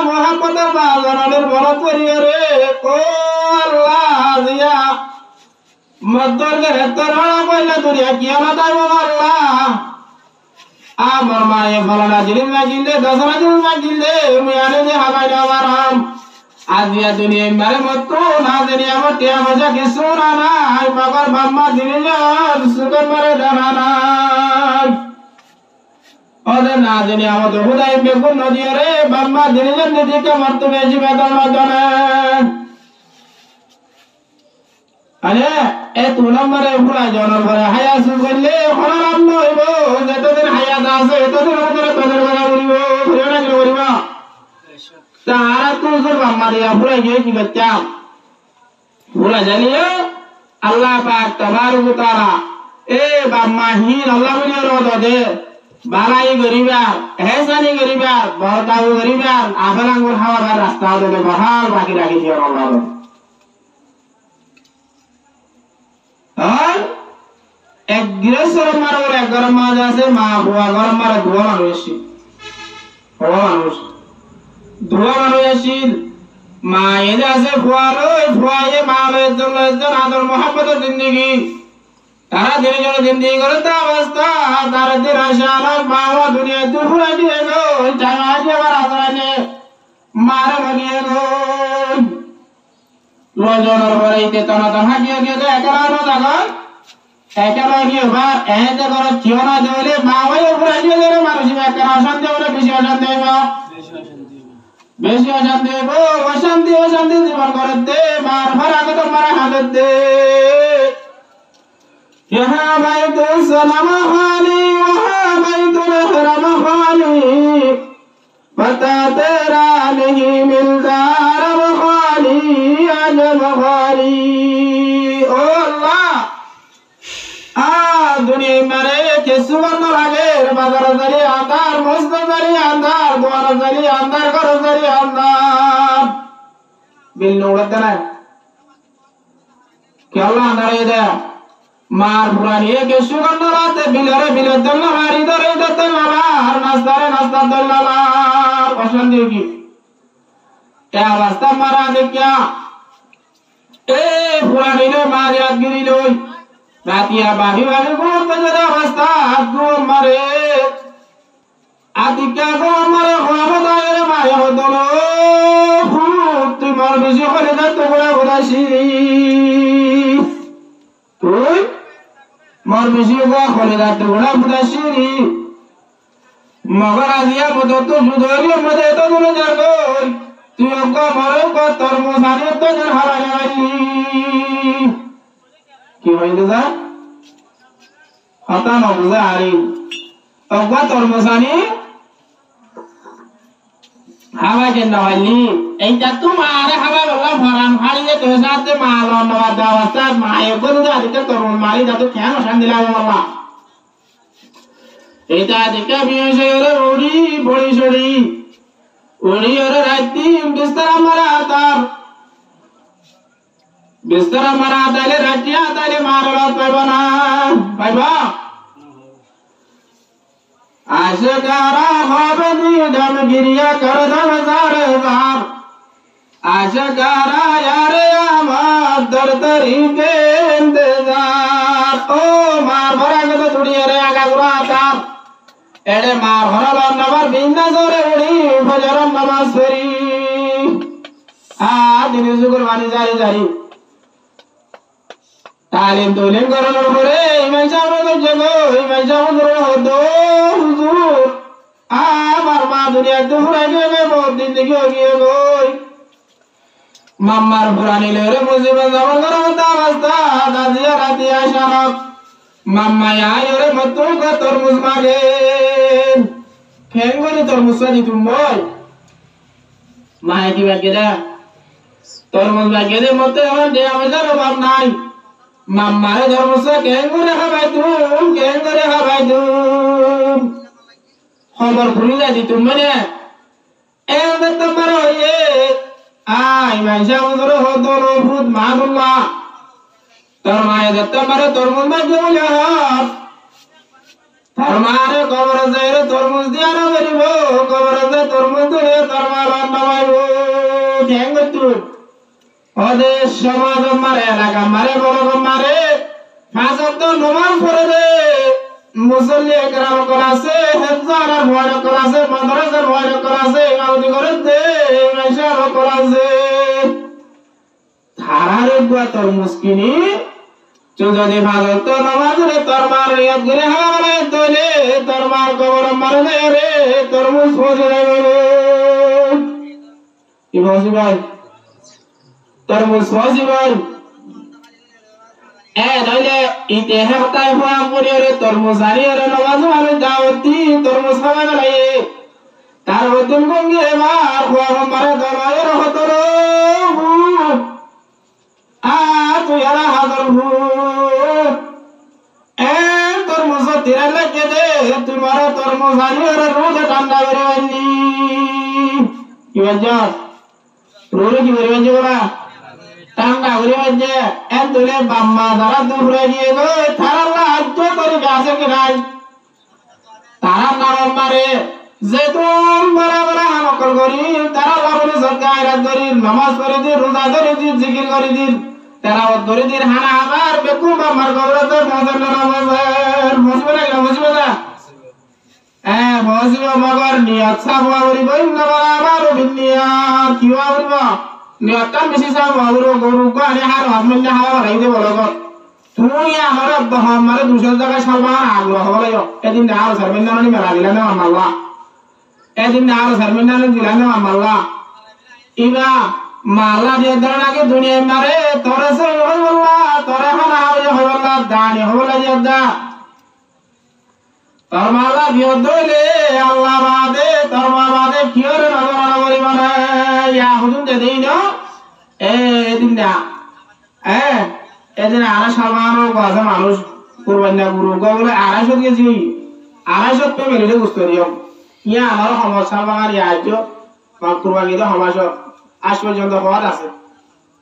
মোহাম্মদের বাজানের বড় পরিবারে ও আল্লাহ জিয়া মদ্দরকে হেত্তর হড়া কইলা দুনিয়া কিয়ামত আইব আল্লাহ আমার মায়ে ফলানা জিনিস মাগিলে দশরা জিনিস মাগিলে মিয়ানে যে হাবাই দাবারাম আজিয়া দুনিয়া মারে মত না জানি আমার টিয়া মজা কিছু না নাই মগর বাম্মা জিনিস সুগর মারে দানা নাই ওদের না জানি আমাদের হুদাই বেগুন নদী রে বাম্মা জিনিস নিদিকে মরতে বেশি বেতন মতনে আরে এ 2 নম্বরে পুরা জনের পরে হায়া শুরু করলে হলার আন্ন হইব যতদিন হায়াত আছে ততদিন উপরে তোদের বেলা করিব ফিরে না করিব তারা তুই বাম্মা দিয়া পুরা গিয়ে কি করতাম পুরা জানিও আল্লাহ পাক তাবারক ওয়া তাআলা এ বাম্মা হিন আল্লাহ বলিও রদ দে বালাই গরিবা হেসানি গরিবা বড়টাও গরিবা আবালাঙ্গুর হাওয়ার রাস্তা দে বহাল বাকি রাখি দিও আল্লাহ আর এক গৃহস্থর মার ওর এক গরম মাছ আছে মা বুয়া গরম মারা ধোয়া মানুষ ধোয়া মানুষ আসিল মা এনে আছে ফুয়ারে মা লয়েজন আদর মোহাম্মতের জিন্দগি তারা দিনে জন্য জিন্দগি করে তা অবস্থা তারা দিন আসে আলোক মা হওয়া দুনিয়া দুপুরে দিয়ে গো টাকা দিয়ে আবার আদরানে মারে ভাগিয়ে গো লজনের পরে ইতে তনা হাঁটিয়ে গিয়ে একলা না দেখো একলা গিয়ে বার এতে করে থিও না দেলে মা হয়ে উপরে দিয়ে গেলে মানুষ একলা অশান্তি হলে বেশি অশান্তি হইব বেশি অশান্তি হইব অশান্তি জীবন করে দে মার ভাড়া কত মারা হাতে দে ইহা বাইতু সালাম খালি ওহা বাইতু ইহরাম খালি पता तेरा नहीं मिलता रब खाली अजब खाली ओ अल्लाह दुनिया मेरे के सुवर्ण लागे बाजार जरी अंधार मस्त जरी अंधार द्वार जरी अंधार घर जरी अंधार बिल नोड़ता ना क्या अल्लाह अंधार है मार पुरानी है के सुवर्ण लाते बिलरे दल्ला मारी दरे दल्ला हर नास्ता दल्ला অশান্তি কি এ অবস্থা মারা দেখিয়া এ পুরানিলে মারিয়া গিরিল রাতিয়া বাহি গোর বজে অবস্থা গোর মারে আদিকা গোর মারে হবদায়ের মায়া হদল তুই মার বেশি হলে যা তোরা বদাসিরি তুই মার বেশি হলে যা তোরা বদাসিরি मगर आजिया मदद तो सुधरी मदद तो तुम जागो तू हमको मरो को तरमुसानी तो जन हराने वाली की होई दे हता न बुझा आरी अगवा तरमुसानी हवा के नवाली एंजा तुम्हारे हवा वाला फराम खाली ये तो साथ मालो नवादा वस्ता माये को तो अधिक तरमुस मारी दा तो क्या नशान दिलावे वाला এটা দেখা বিয়েরে ওড়ি বড়ি সড়ি ওড়ি ওরে রাতি বিস্তরা মারা তাইলে রাতিয়া তাইলে মারলা পাইবা না পাইবা আশকারা হবে নি দম গিরিয়া কর দম জারে জার আশকারা यारे আমার দরদরি কে ইন্তজার ও মার ভরা গদ দুড়িয়ে আগা গুড়া তার এড়ে মার হরল নবার বিন্দা জরে উড়ি ফজর নামাজ পড়ি দিনে যুগর বাণী জারি তালিম তোলেন করানোর পরে ইমাম সাহেব জগো ইমাম সাহেব হতো হুজুর আমার মা দুনিয়া তো ফুরাই গেবে বহুত দিন থেকে গিয়ে গই মাম্মার ফুরানি লেরে মুজিবা জামান করা অবস্থা দাদিয়া রাতি আশারত মাম্মা আয়রে মত কো তরমুজ মাগে খেঙ্গনি তরমুজ সানি তুমই মায়ে কি বাগেরা তরমুজ বাগেরে মতে আমার দে আমাদের অভাব নাই মাম্মারে তরমুজ খেঙ্গরে খাবাই তুম খবর ভুলিয়া দি তুম মানে এন্দ তোমার হইয়ে আই মাইসা উদর হদর ফুদ মাদুল্লাহ তোর মায়ে দত্ত মারে তরমুজ মাগে বলে তার মারে কবর যাইরে তরমুজ দিয়া না বেরিব কবর যাই তরমুজ দিয়ে তার মা ঠ্যাং করতো ওদের সমাজ মারে এলাকা মারে বড় মারে ফাঁসত তো নমাজ পড়ে রে মুসল্লি একরাম করা আছে হেফজার ভয় করা আছে মাদ্রাসার ভয় করা আছে ইমামতি করে দে মাইশার করা আছে ধারার একবার তোর মুস্কিনি তুই যদি ফাঁসত তো নমাজ রে তোর মার নিয়ত করে হাওয়া বানায় দলে তোর মার কবর মারে রে তোর মুস ফজে রে কি বলছি ভাই তরমুজ জীবন নইলে ইতিহাস তাই হওয়া পরিবারে তরমুজ আনিয়ে নমাজ মানে দাওয়াতি তরমুজ খাওয়া গেলে তার বদল গঙ্গে এবার হওয়া মারে দমায়ের হতর তুই আর হাজার তরমুজ তিরা লাগে দে তোমার তরমুজ আনিয়ে রোদ ঠান্ডা করে আনলি কি বাজা রোদ কি করে বাজে ওরা টাঙ্গা ঘুরে বাজে এত দূরে বাম্মা যারা দূরে গিয়ে গো তারা লাজ্জ করে গাছে কি নাই তারা নাম মারে যে তুমি বড় বড় হামকল করি তারা লাভনে সরকার রাত করি নামাজ পড়ে দি রোজা ধরে দি জিকির করে দি তেলাওয়াত করে দি হানা আবার বেকু বাম্মার কবরতে মজা নামাজের মজবে না মজবে মগর নিয়ত সাবওয়া করিব ইন্নামা আমারু বিন্নিয়াত কি করিব নিয়তটা বেশি সাবওয়া করিব গরু গানে হার হামলে হাওয়া রাইতে বলগ তুমি আমার আব্বা আমারে 200 টাকা সালমান আগ্রহ হলো এদিন আর শর্মিন্দানি মেলা দিলানে আল্লাহ এদিন আর শর্মিন্দানি দিলানে আল্লাহ ইবা মালা দিয়ে দরাকে দুনিয়া মারে তোরে সে হয় আল্লাহ তোরে হানা হয় আল্লাহ দানি হলো জিদা তোর মালা দিয়ে দইলে আল্লাহ বাদে তোর বাদে কিরে নজর করি মানে ইয়া হুজুর দে দেইনো এদিন না এদিন আর সালমানো গাজা মানুষ কুরবানি গুরু গবলে 250 কেজি 250 পে মেলে গুস্ত দিও ইয়া আমার সমস্যা বাঙার ইয়াজো বা কুরবানি তো সমাজ আজ পর্যন্ত হওয়ার আছে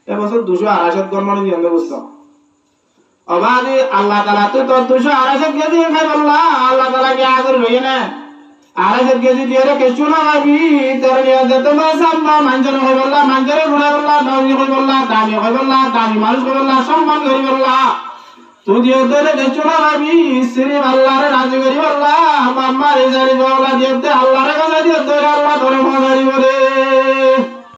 এবছর 200 250 গরমানি দিতে গুস্ত অবাদি আল্লাহ তাআলা তো 200 250 কেজি খাই বললা আল্লাহ তাআলা কি আগর হইে না 250 কেজি দিয়ে রে কিছু না ভাবি তোর নিয়ে যেতে মাসাম্মা মানজরে হই বললা মানজরে গুণা বললা দামি হই বললা দামি হই বললা দামি মানুষ হই বললা সম্মান করি বললা তুই দিয়ে তোরে কিছু না ভাবি শ্রী আল্লাহর রাজি করি বললা মাম্মা রেজারি বললা দিয়ে আল্লাহর কাছে দিয়ে তোরে আল্লাহ তোরে ভালো করি বলে